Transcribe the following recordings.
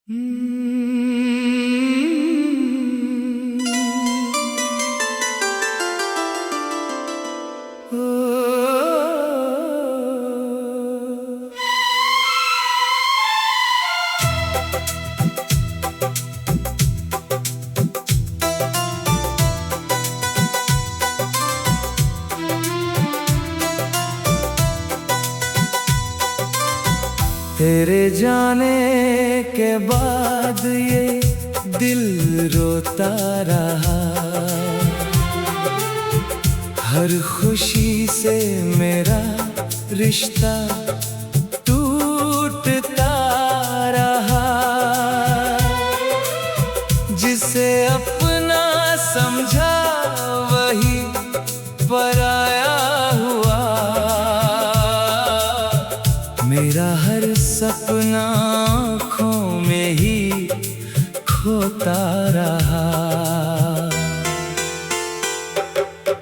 तेरे जाने के बाद ये दिल रोता रहा। हर खुशी से मेरा रिश्ता टूटता रहा। जिसे अपना समझा वही पराया हुआ। मेरा हर सपना आँखों में ही खोता रहा।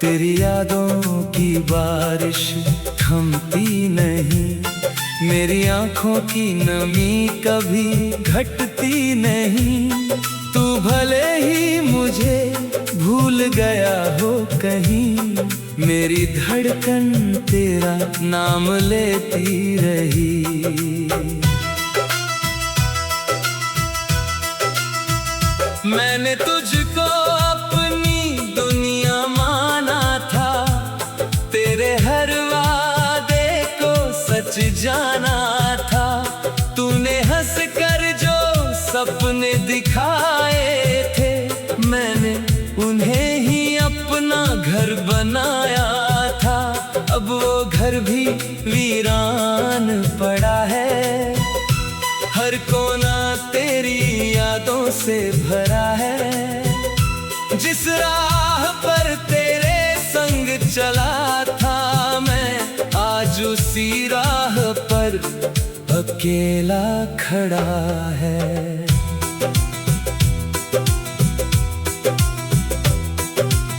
तेरी यादों की बारिश थमती नहीं। मेरी आँखों की नमी कभी घटती नहीं। तू भले ही मुझे भूल गया हो कहीं, मेरी धड़कन तेरा नाम लेती रही। मैंने तुझको अपनी दुनिया माना था। तेरे हर वादे को सच जाना था। तूने हंस कर जो सपने दिखाए थे, मैंने उन्हें ही अपना घर बनाया था। अब वो घर भी वीरान पड़ा है। हर कोना तेरी यादों से भरा है। जिस राह पर तेरे संग चला था मैं, आज उसी राह पर अकेला खड़ा है।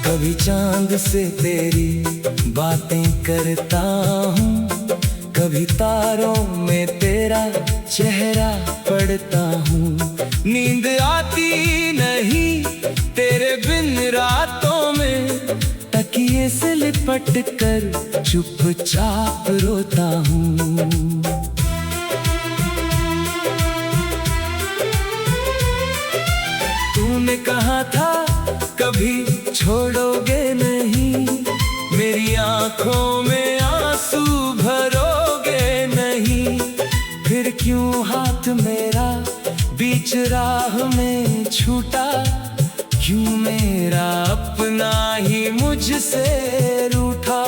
कभी चांद से तेरी बातें करता हूँ, कभी तारों में तेरा चेहरा पढ़ता हूँ। नींद आती नहीं तेरे बिन रातों में, तकिए से लिपट कर चुपचाप रोता हूँ। तूने कहा था कभी छोड़ोगे नहीं, मेरी आँखों में आंसू भरोगे नहीं। फिर क्यों हाथ मेरा बीच राह में छूटा? क्यों मेरा अपना ही मुझसे रूठा?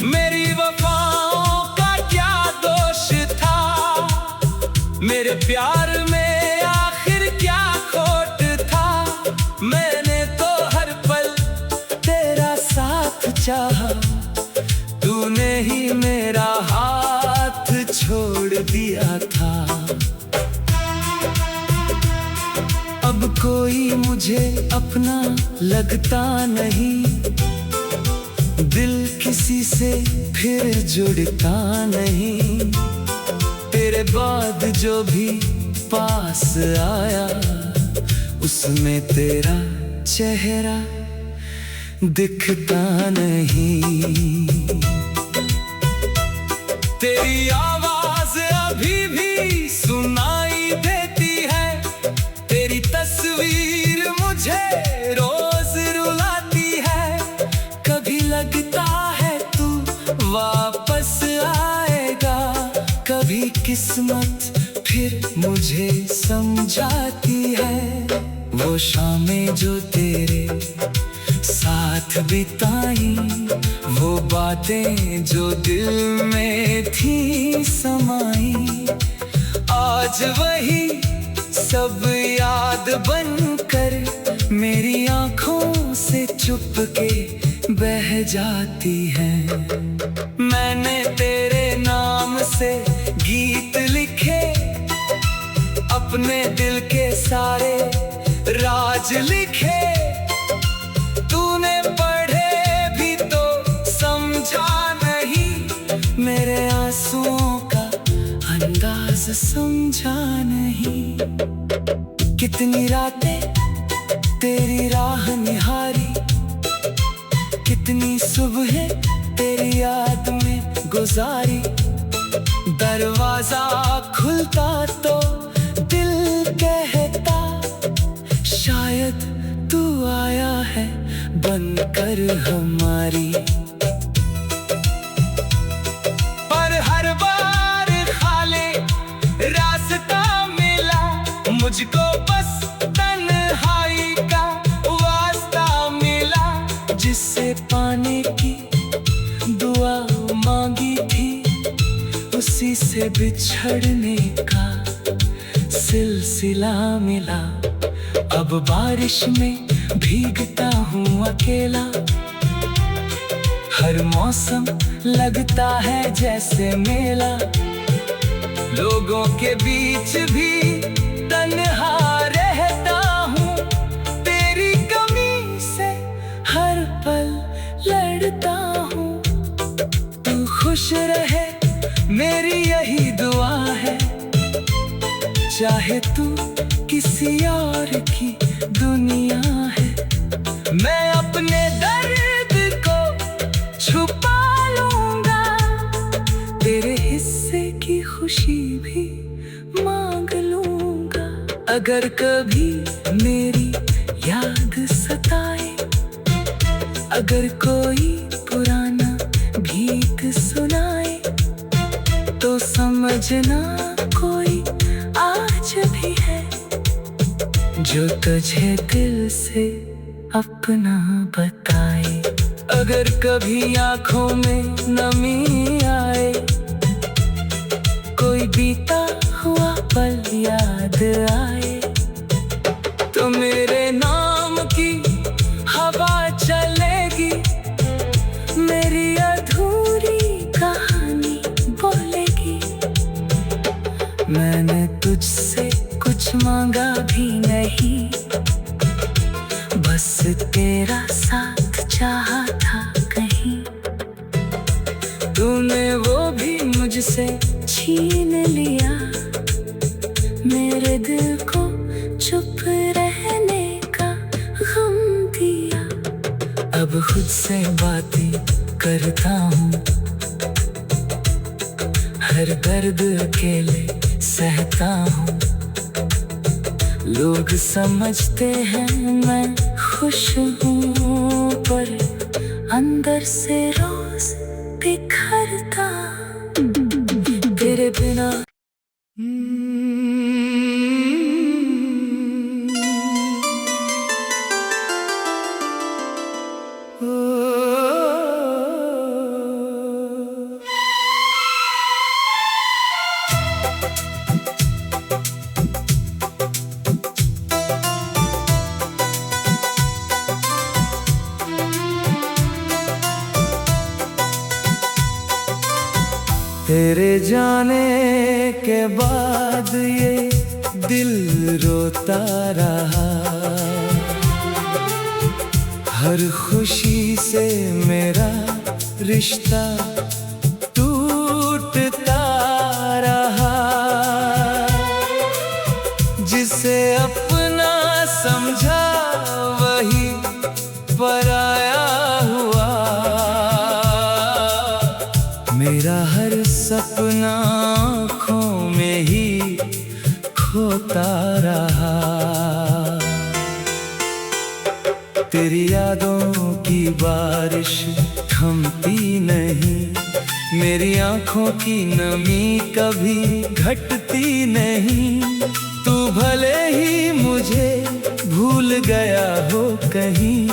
मेरी वफाओं का क्या दोष था? मेरे प्यार में आखिर क्या खोट था? मैंने तो हर पल तेरा साथ चाहा, तूने ही मेरा हाथ छोड़ दिया था। अब कोई मुझे अपना लगता नहीं, दिल किसी से फिर जुड़ता नहीं। तेरे बाद जो भी पास आया, उसमें तेरा चेहरा दिखता नहीं। तेरी आवाज अभी भी सुनाई देती है। तेरी तस्वीर मुझे रोज रुलाती है। कभी लगता है तू वापस आएगा, कभी किस्मत फिर मुझे समझाती है। वो शामें जो तेरे साथ बिताई, वो बातें जो दिल में थी समाई, आज वही सब याद बनकर मेरी आँखों से चुपके बह जाती है। मैंने तेरे नाम से गीत लिखे, अपने दिल के सारे राज लिखे। तूने पढ़े भी तो समझा नहीं, मेरे आंसुओं का अंदाज बस समझा नहीं। कितनी रातें तेरी राह निहारी, कितनी सुबह तेरी याद में गुजारी। दरवाजा खुलता तो दिल कहता शायद तू आया है बनकर हमारी। पर हर बार खाली रास्ता मिला, मुझको बस तन्हाई का वास्ता मिला। जिससे पाने की दुआ मांगी थी, उसी से बिछड़ने का सिलसिला मिला। अब बारिश में भीगता हूँ अकेला, हर मौसम लगता है जैसे मेला। लोगों के बीच भी तन्हा रहता हूँ, तेरी कमी से हर पल लड़ता हूँ। तू खुश रहे मेरी यही दुआ है, चाहे तू किसी और की दुनिया है। मैं अपने दर्द को छुपा लूंगा, तेरे हिस्से की खुशी भी मांग लूंगा। अगर कभी मेरी याद सताए, अगर कोई पुराना गीत सुनाए, तो समझना कोई आज भी है जो तुझे दिल से अपना बताए। अगर कभी आंखों में नमी आए, कोई बीता हुआ पल याद आए, तो मेरे नाम की हवा चलेगी, मेरी अधूरी कहानी बोलेगी। मैंने तुझसे कुछ मांगा भी नहीं, बस तेरा साथ चाहा था कहीं। तूने वो भी मुझसे छीन लिया, मेरे दिल को चुप रहने का गम दिया। अब खुद से बातें करता हूँ, हर दर्द अकेले सहता हूँ। लोग समझते हैं मैं खुश हूँ, पर अंदर से रोज बिखरता तेरे बिना। तेरे जाने के बाद ये दिल रोता रहा, हर खुशी से मेरा रिश्ता टूटता रहा। जिसे अपना समझा वही पराया हुआ, मेरा हर सपना आँखों में ही खोता रहा। तेरी यादों की बारिश थमती नहीं, मेरी आँखों की नमी कभी घटती नहीं। तू भले ही मुझे भूल गया हो कहीं,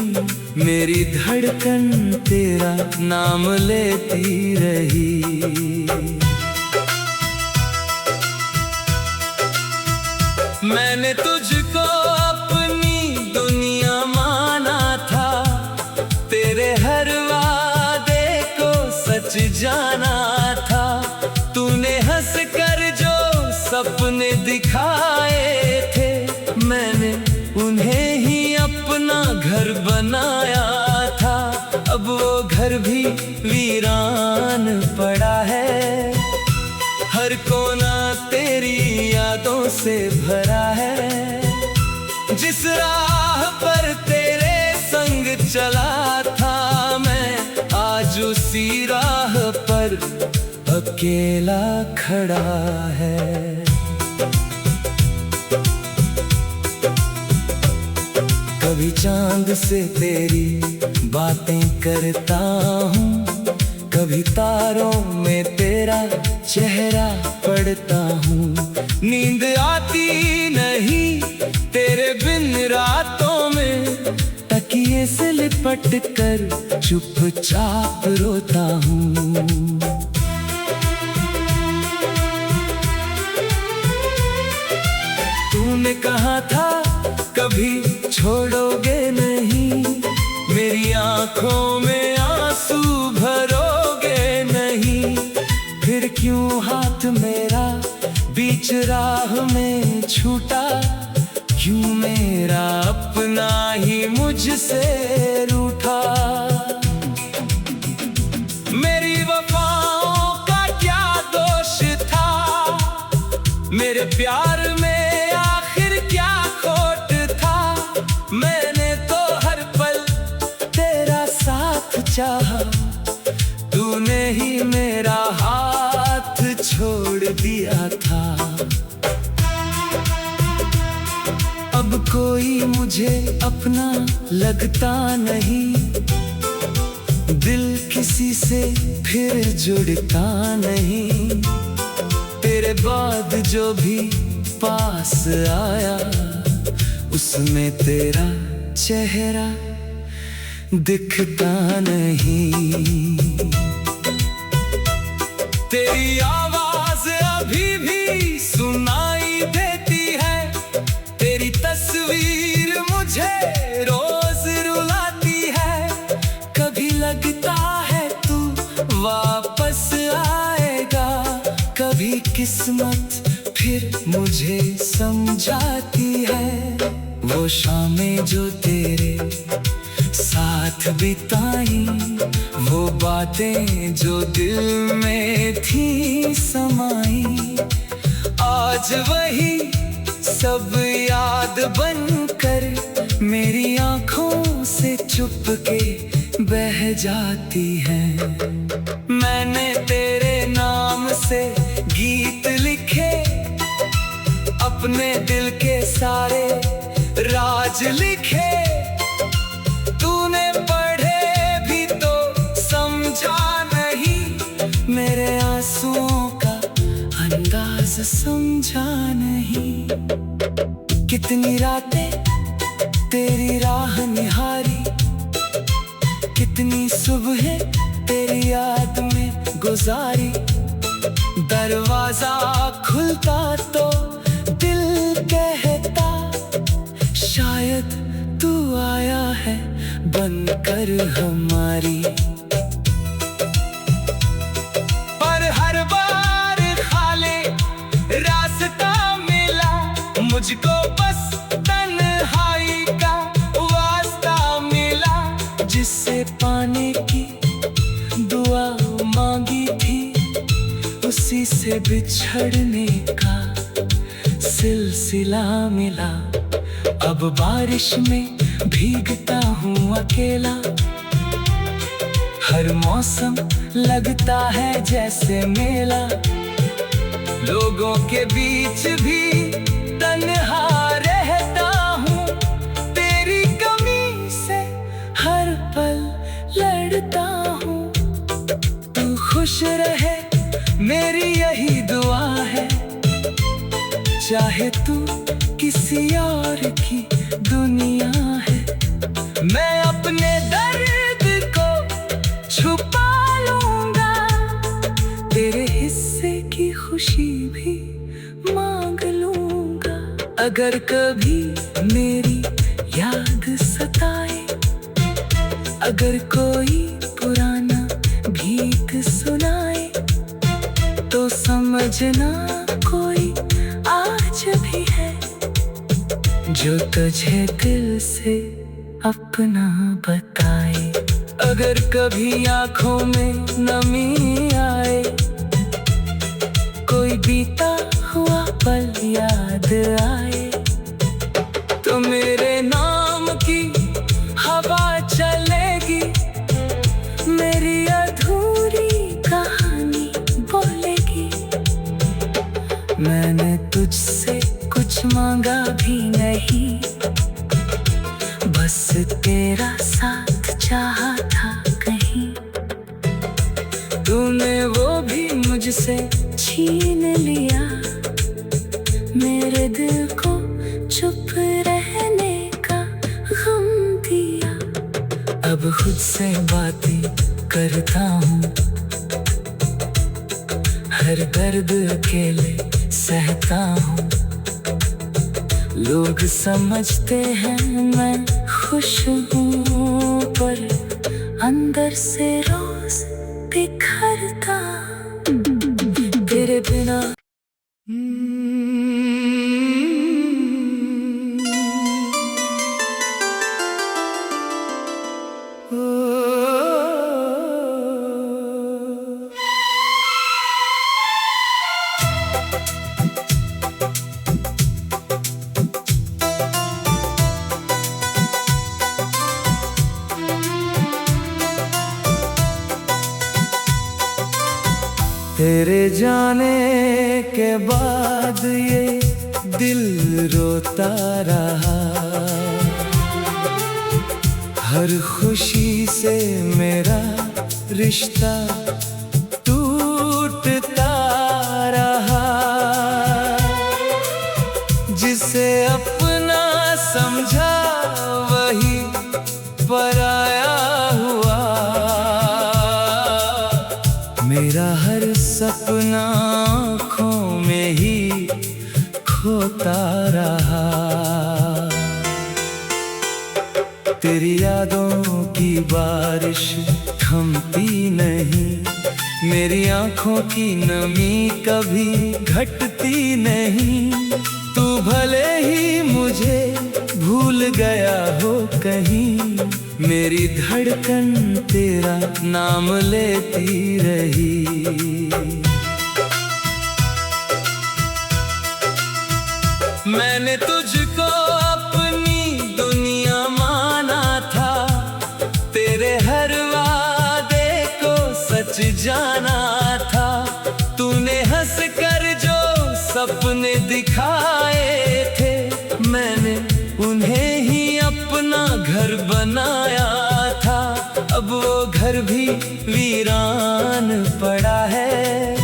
मेरी धड़कन तेरा नाम लेती रही। मैंने तुझको अपनी दुनिया माना था, तेरे हर वादे को सच जाना था। तूने हंस कर जो सपने दिखाए थे, मैंने उन्हें ही अपना घर बनाया था। अब वो घर भी वीरान पड़ा है, हर हर कोना तेरी यादों से भरा है। जिस राह पर तेरे संग चला था मैं, आज उसी राह पर अकेला खड़ा है। कभी चांद से तेरी बातें करता हूँ, कभी तारों में तेरा चेहरा पढ़ता हूँ। नींद आती नहीं तेरे बिन रातों में, तकिए से लिपट कर चुपचाप रोता हूँ। तूने कहा था कभी छोड़ोगे नहीं, मेरी आंखों में आंसू भरोगे नहीं। फिर क्यों हाथ मेरा बीच राह में छूटा, क्यों मेरा अपना ही मुझसे रूठा। मेरी वफाओं का क्या दोष था, मेरे प्यार में आखिर क्या खोट था। मैंने तो हर पल तेरा साथ चाहा, तूने ही मेरा हाथ छोड़ दिया था। अब कोई मुझे अपना लगता नहीं, दिल किसी से फिर जुड़ता नहीं। तेरे बाद जो भी पास आया, उसमें तेरा चेहरा दिखता नहीं। तेरी आवाज अभी भी सुनाई देती है, तेरी तस्वीर मुझे रोज रुलाती है। कभी लगता है तू वापस आएगा, कभी किस्मत फिर मुझे समझाती है। वो शामें जो तेरे साथ बिताई, वो बातें जो दिल में थी समाई, आज वही सब याद बनकर मेरी आंखों से चुपके बह जाती है। मैंने तेरे नाम से गीत लिखे, अपने दिल के सारे राज लिखे। तूने पढ़े भी तो समझा नहीं, मेरे आंसुओं का अंदाज समझा नहीं। कितनी रातें तेरी राह निहारी, कितनी सुबह तेरी याद में गुजारी। दरवाजा खुलता तो दिल कहता, शायद तू आया है बनकर हमारी। पर हर बार खाली रास्ता मिला, मुझको बस तन्हाई का वास्ता मिला। जिससे पाने की दुआ मांगी थी, उसी से बिछड़ने का सिलसिला मिला। अब बारिश में भीगता हूँ अकेला, हर मौसम लगता है जैसे मेला। लोगों के बीच भी तन्हा रहता हूँ, तेरी कमी से हर पल लड़ता हूँ। तू खुश रहे मेरी यही दुआ है, चाहे तू किसी और की दुनिया है। मैं अपने दर्द को छुपा लूंगा, तेरे हिस्से की खुशी भी मांग लूंगा। अगर कभी मेरी याद सताए, अगर कोई पुराना गीत सुनाए, तो समझना कोई आज भी है जो तुझे दिल से अपना बताए। अगर कभी आंखों में नमी आए, कोई बीता हुआ पल याद आए तो मेरे नाम की हवा चलेगी, मेरी अधूरी कहानी बोलेगी। मैंने तुझसे कुछ मांगा भी नहीं, बस तेरा साथ चाहा था कहीं। तूने वो भी मुझसे छीन लिया, मेरे दिल को चुप रहने का गम दिया। अब खुद से बातें करता हूँ, हर दर्द अकेले सहता हूँ। लोग समझते हैं मैं खुश हूँ, पर अंदर से रोज बिखरता तेरे बिना। तेरे जाने के बाद ये दिल रोता रहा, हर खुशी से मेरा रिश्ता टूटता रहा। जिसे अपना समझा वही पराया हुआ, मेरा हर सपना आँखों में ही खोता रहा। तेरी यादों की बारिश थमती नहीं, मेरी आँखों की नमी कभी घटती नहीं। तू भले ही मुझे भूल गया हो कहीं, मेरी धड़कन तेरा नाम लेती रही। मैंने तुझको अपनी दुनिया माना था, तेरे हर वादे को सच जाना था। तूने हंस कर जो सपने दिखाए थे, मैंने उन्हें ही अपना घर बनाया था। अब वो घर भी वीरान पड़ा है,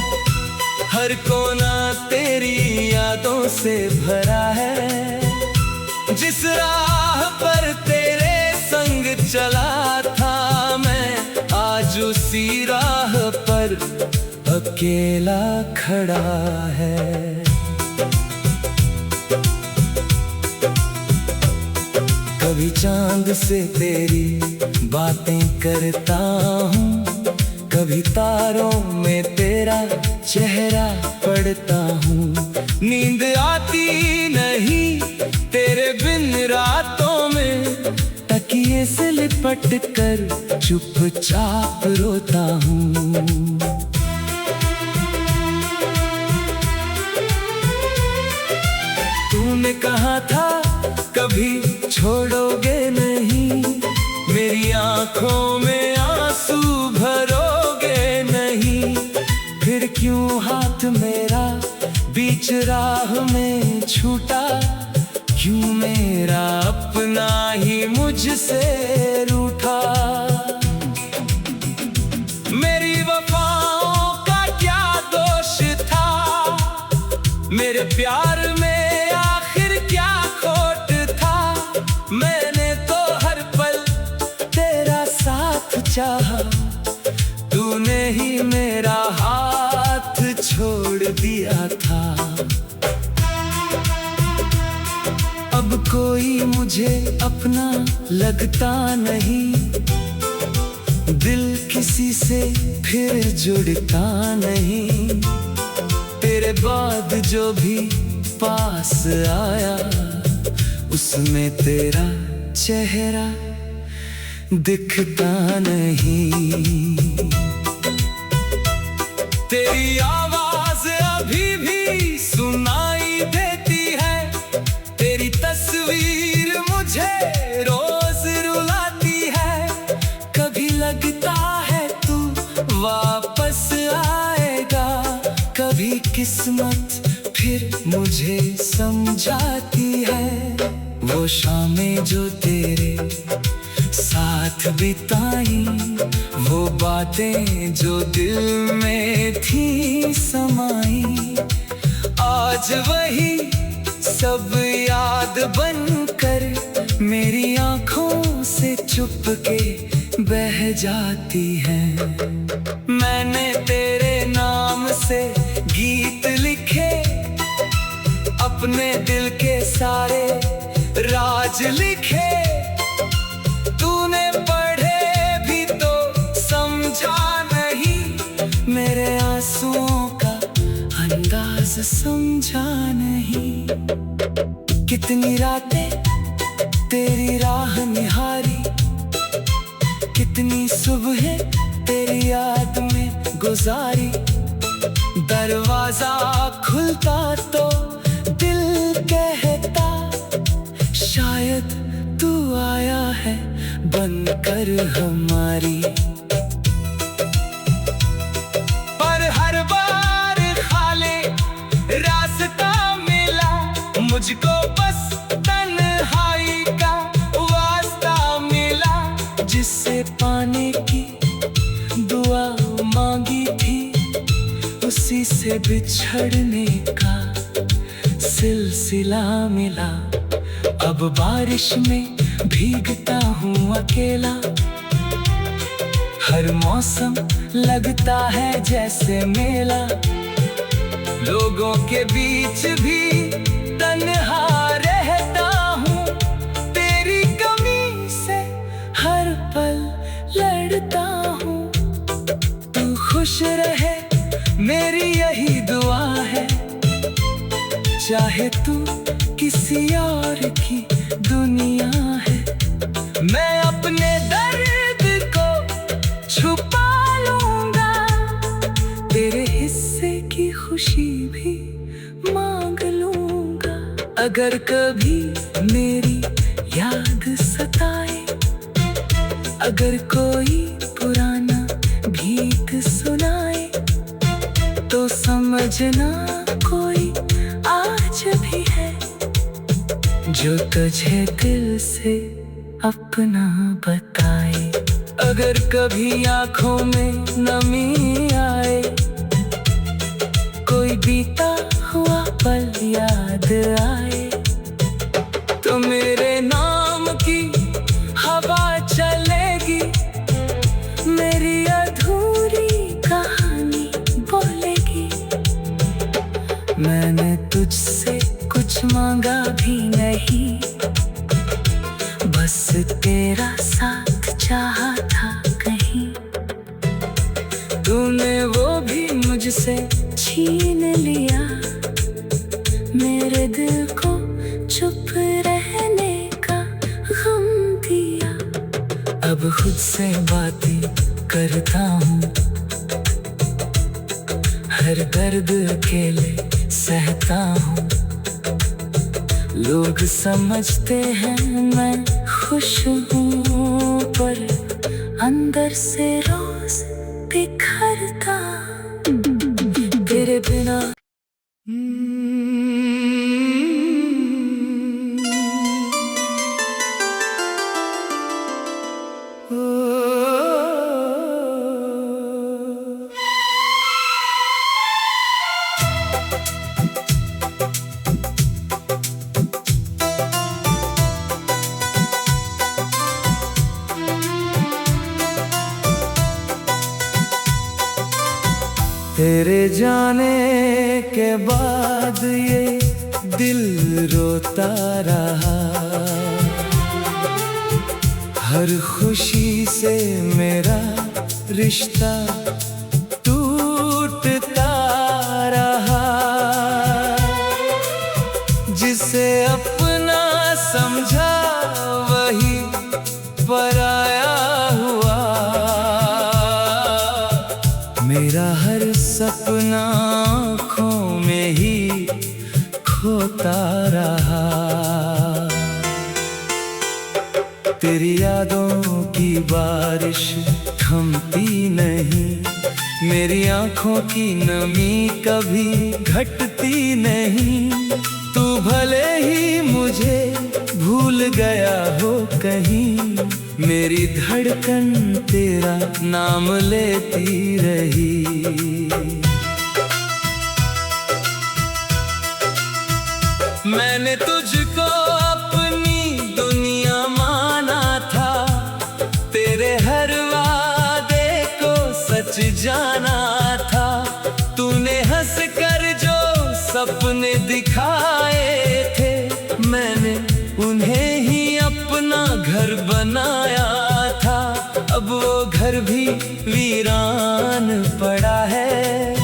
हर कोना तेरी यादों से भरा है। जिस राह पर तेरे संग चला था मैं, आज उसी राह पर अकेला खड़ा है। कभी चांद से तेरी बातें करता हूँ, कभी तारों में तेरा चेहरा पढ़ता हूँ। नींद आती नहीं तेरे बिन रातों में, तकिए से लिपट कर चुपचाप रोता हूँ। तूने कहा था कभी छोड़ोगे नहीं, मेरी आंखों में आंसू भरोगे नहीं। फिर क्यों हाथ मेरा बीच राह में छूटा, क्यों मेरा अपना ही मुझसे रूठा। मेरी वफाओं का क्या दोष था, मेरे प्यार में आखिर क्या खोट था। मैंने तो हर पल तेरा साथ चाहा, तूने ही मेरा हाथ छोड़ दिया था। अब कोई मुझे अपना लगता नहीं, दिल किसी से फिर जुड़ता नहीं। तेरे बाद जो भी पास आया, उसमें तेरा चेहरा दिखता नहीं। तेरी आवाज़ अभी भी सुनाई देती है, तेरी तस्वीर मुझे रोज रुलाती है। कभी लगता है तू वापस आएगा, कभी किस्मत फिर मुझे समझाती है। वो शामें जो तेरे साथ बिताई, वो बातें जो दिल में थी समाई, आज वही सब याद बनकर मेरी आँखों से चुपके बह जाती है। मैंने तेरे नाम से गीत लिखे, अपने दिल के सारे राज लिखे। तूने पढ़े भी तो समझा नहीं, मेरे आंसुओं का अंदाज समझा नहीं। कितनी रातें तेरी राह निहारी, कितनी सुबह तेरी याद में गुजारी। दरवाजा खुलता तो दिल कहता, शायद तू आया है बनकर हमारी। पर हर बार खाली रास्ता मिला, मुझको बस तन्हाई का वास्ता मिला। जिससे पाने की दुआ मांगी थी, उसी से बिछड़ने का सिलसिला मिला। अब बारिश में भीगता हूँ अकेला, हर मौसम लगता है जैसे मेला। लोगों के बीच भी तन्हा रहता हूँ, तेरी कमी से हर पल लड़ता हूँ। तू खुश रहे मेरी यही दुआ है, चाहे तू किसी और की दुनिया है। मैं अपने दर्द को छुपा लूंगा, तेरे हिस्से की खुशी भी मांग लूंगा। अगर कभी मेरी याद सताए, अगर कोई पुराना गीत सुनाए, तो समझना कोई आज भी है जो तुझे दिल से अपना बताए। अगर कभी आँखों में नमी आए, कोई बीता हुआ पल याद आए, तो मेरे नाम की हवा चलेगी, मेरी अधूरी कहानी बोलेगी। मैंने तुझसे कुछ मांगा भी नहीं, बस तेरा साथ चाहा था कहीं। तूने वो भी मुझसे छीन लिया, मेरे दिल को चुप रहने का गम दिया। अब खुद से बातें करता हूँ, हर दर्द अकेले सहता हूँ। लोग समझते हैं मैं खुश हूँ, पर अंदर से रोज बिखरता तेरे बिना। तेरे जाने के बाद ये दिल रोता रहा, हर खुशी से मेरा रिश्ता टूटता रहा। जिसे अपना समझा वही पराया हुआ, मेरा हर सपना आँखों होता रहा। तेरी यादों की बारिश थमती नहीं, मेरी आंखों की नमी कभी घटती नहीं। तू भले ही मुझे भूल गया हो कहीं, मेरी धड़कन तेरा नाम लेती रही। मैंने तुझको अपनी दुनिया माना था, तेरे हर वादे को सच जाना था। तूने हंस कर जो सपने दिखाए थे, मैंने उन्हें ही अपना घर बनाया था। अब वो घर भी वीरान पड़ा है,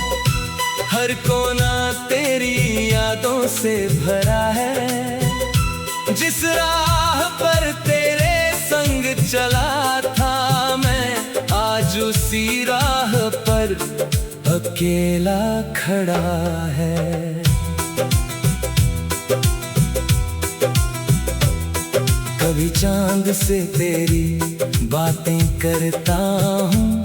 हर कोना तेरी यादों से भरा है। जिस राह पर तेरे संग चला था मैं, आज उसी राह पर अकेला खड़ा है। कभी चांद से तेरी बातें करता हूँ,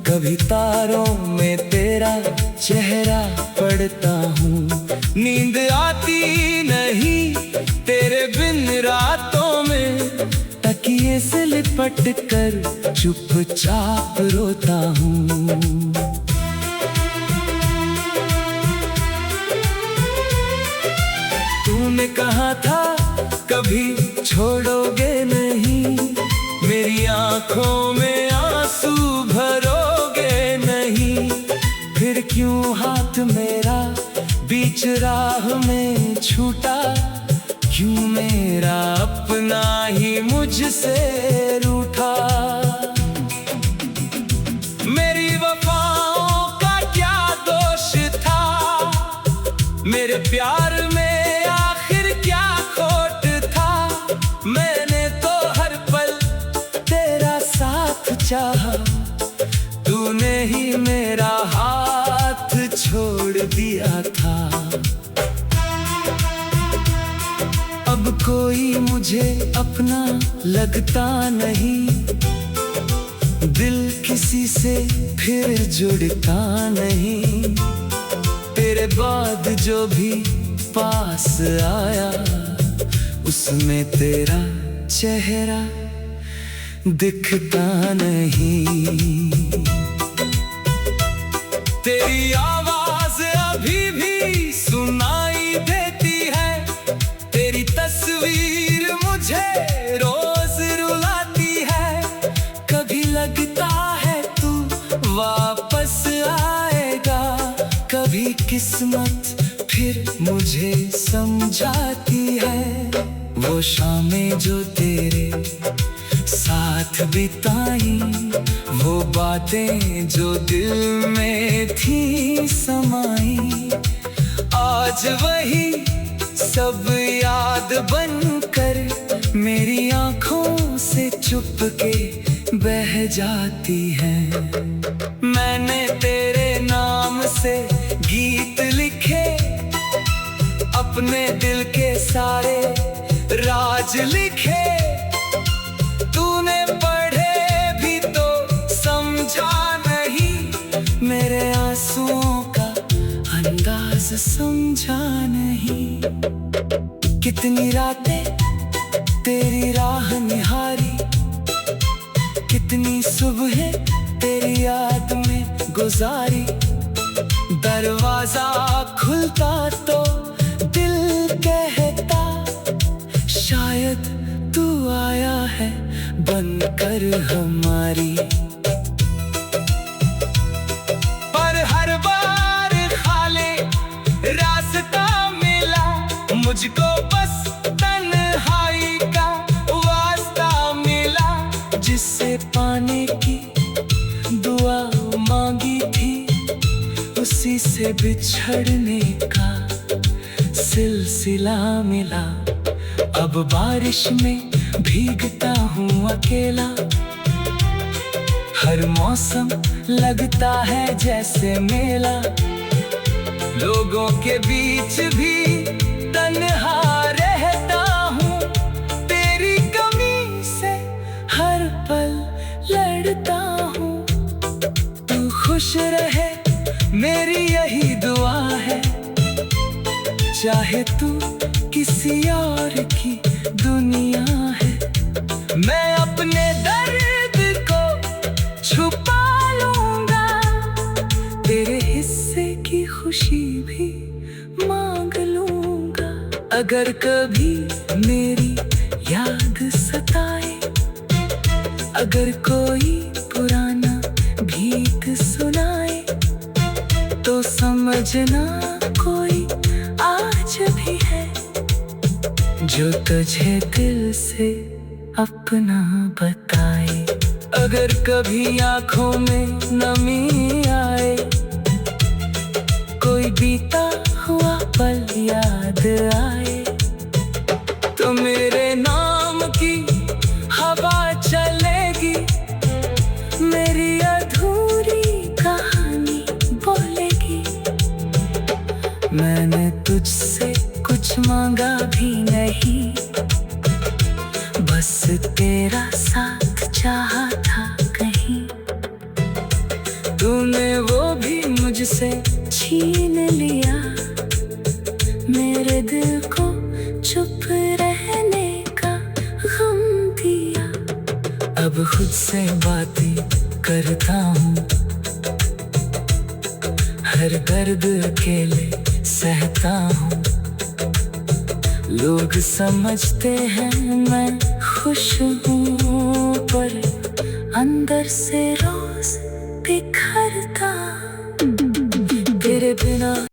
कभी तारों में तेरा चेहरा पढ़ता हूँ। नींद आती नहीं तेरे बिन रातों में, तकिए से लिपट कर चुपचाप रोता हूँ। तूने कहा था कभी छोड़ोगे नहीं, मेरी आंखों में आंसू भरोगे नहीं। फिर क्यों हाथ मेरा बीच राह में छूटा, क्यों मेरा अपना ही मुझसे रूठा। मेरी वफाओं का क्या दोष था, मेरे प्यार में आखिर क्या खोट था। मैंने तो हर पल तेरा साथ चाहा, तूने ही मेरा हाथ छोड़ दिया था। अब कोई मुझे अपना लगता नहीं, दिल किसी से फिर जुड़ता नहीं। तेरे बाद जो भी पास आया, उसमें तेरा चेहरा दिखता नहीं। तेरी आवाज अभी भी सुनाई देती है, तेरी तस्वीर मुझे रोज रुलाती है। कभी लगता है तू वापस आएगा, कभी किस्मत फिर मुझे समझाती है। वो शामें जो तेरे साथ बिताई, वो बातें जो दिल में थी समाई, आज वही सब याद बनकर मेरी आंखों से चुपके बह जाती है। मैंने तेरे नाम से गीत लिखे, अपने दिल के सारे राज लिखे। तूने पढ़े भी तो समझा नहीं, मेरे आंसुओं का अंदाज समझा नहीं। कितनी रातें तेरी राह निहारी, कितनी सुबह तेरी याद में गुजारी। दरवाजा खुलता तो दिल कहता, शायद तू आया है बनकर हमारी। पर हर बार खाली रास्ता मिला, मुझको बस तन्हाई का वास्ता मिला। जिससे पाने की दुआ मांगी थी, उसी से बिछड़ने का सिलसिला मिला। अब बारिश में भीगता हूँ अकेला, हर मौसम लगता है जैसे मेला। लोगों के बीच भी चाहे तू किसी और की दुनिया है, मैं अपने दर्द को छुपा लूंगा, तेरे हिस्से की खुशी भी मांग लूंगा। अगर कभी मेरी याद सताए, अगर कोई पुराना गीत सुनाए, तो समझना कोई आज भी है जो तुझे दिल से अपना बताए। अगर कभी आंखों में नमी आए, कोई बीता हुआ पल याद आए, तो मेरे नाम की हवा चलेगी, मेरी अधूरी कहानी बोलेगी। मैंने तुझसे कुछ मांगा भी नहीं, बस तेरा साथ चाहा था कहीं, तूने वो भी मुझसे छीन लिया, मेरे दिल को चुप रहने का गम दिया। अब खुद से बातें करता हूँ, हर दर्द अकेले सहता हूँ। लोग समझते हैं मैं खुश हूँ, पर अंदर से रोज बिखरता तेरे बिना।